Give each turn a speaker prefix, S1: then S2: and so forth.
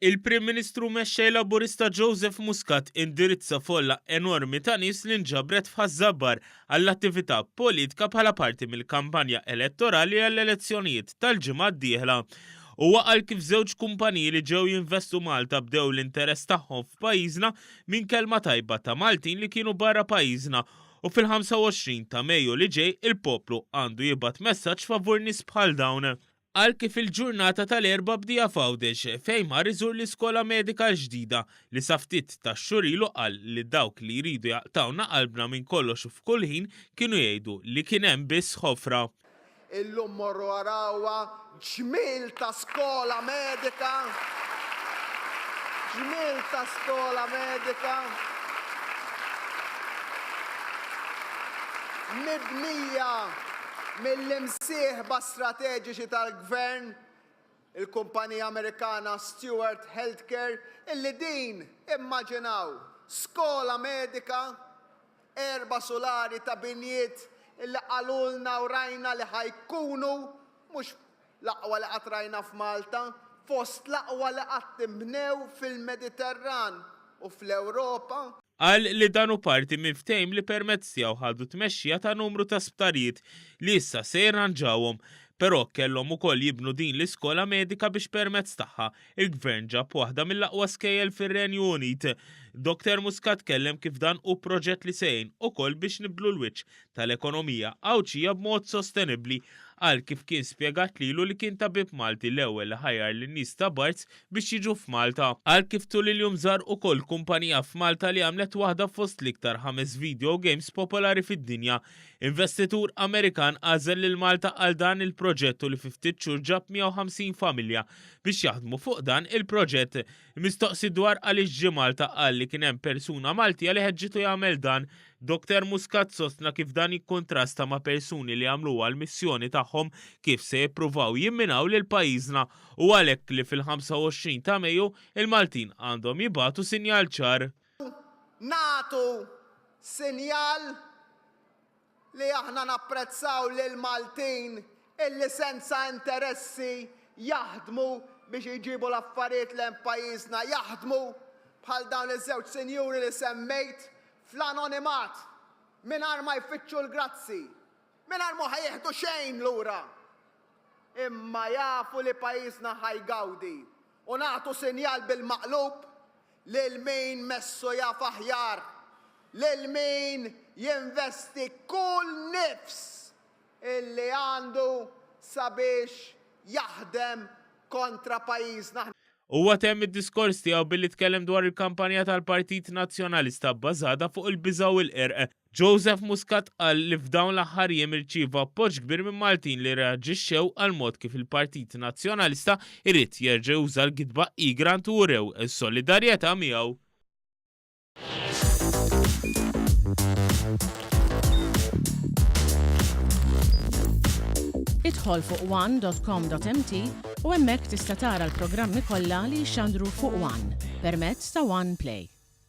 S1: Il-Prim Ministru mexxej Laburista Joseph Muscat indirizza folla enormi ta' nies li nġabret f'Ħażabbar għall-attività politika bħala parti mill-kampanja elettorali għall-elezzjonijiet tal-ġimgħa d-dieħla. Huwa qal kif żewġ kumpaniji li ġew jinvestu Malta bdew l-interess tagħhom f'pajjiżna minn kelma tajba ta' Maltin li kienu barra pajjiżna u fil-25 ta' Mejju li ġej il-poplu għandu jibgħat messaġġ favur nies bħal dawn. Għal kif il-ġurnata tal-erba bdija fawdex fejn mar iżur l-iskola medika l-ġdida li saftit ta' xurilu qal li dawk li jridu jaqtawna qalbna minn kollox u f'kull ħin kienu jgħidu li kien hemm biss ħofra.
S2: Illum morru għarawa ġmil ta' skola medika. Ġmil ta' skola medika. Mibnija mill-imsieħba strateġiċi tal-gvern, il-kumpanija Amerikana Stewart Healthcare, illi din immaġinaw skola medika, 4 solari ta' binjiet illi qalulna u rajna li ħajkunu mhux l-aqwa li qatt rajna f'Malta, fost l-aqwa li qatt timbnew fil-Mediterran u fl-Ewropa.
S1: Qal li danu parti minn ftehim li permezz tiegħu ħadu tmexxija ta' numru ta' sptarijiet li issa se jirranġawhom, però kellhom ukoll jibnu din l-iskola medika biex permezz tagħha il-gvern ġab waħda mill-aqwa skejjel fir-Renju Unit. Dr. Muscat kellem kif dan hu proġett li sejn ukoll biex nibdlu l-wiċċ tal-ekonomija għawċija b'mod sostenibbli għal kif kien spjegat lilu li kien tabib Malti l-ewwel li ħajjar lin-nies ta' Barz biex jiġu f'Malta. Għal kif tul il-jum żar ukoll kumpanija f'Malta li għamlet waħda fost l-iktar 5 video games popolari fid-dinja. Investitur Amerikan għażel lil Malta għal dan il-proġett u li fi ftit xhur ġab 150 familja biex jaħdmu fuq dan il-proġett. Mistoqsi dwar għaliex ġie Malta qal li kien hemm persuna Maltija li ħeġġitu jagħmel dan. Dr. Muscat sostna kif dan jikkontrasta ma' persuni li għamlu għal-missjoni tagħhom kif se jippruvaw jimminaw lil pajjiżna u għalhekk li fil-25 ta' Mejju il-Maltin għandhom jibatu sinjal ċar.
S2: Natu sinjal li aħna napprezzaw lil Maltin illi senza interessi jaħdmu biex jġibu l-affarijiet lejn pajjiżna, jaħdmu bħal dawn iż-żewġ sinjuri li semmejt fl-anonimat, mingħajr ma jfittxu l-grazzi, mingħajr ma ħajjeħdu xejn lura. Imma jafu li pajjiżna ħajgawdi u nagħtu sinjal bil-maqlub lil min messu jaf aħjar, lil min jinvesti kull nifs illi għandu sabiex jaħdem kontra pajjiżna.
S1: Huwa temm id-diskors tiegħu billi tkellem dwar il-kampanja tal-Partit Nazzjonalista bbażata fuq il-biża' u l-qerq. Joseph Muscat qal li f'dawn l-aħħar jiem irċieva appoġġ kbir minn Maltin li reaġixxew għal mod kif il-Partit Nazzjonalista irid jerġa' juża l-gidba igrant u rew is-solidarjetà miegħu.
S3: Idħol fuq one.com.mt u hemmhekk tista' tara l-programmi kollha li jxandru fuq One permezz ta' One Play.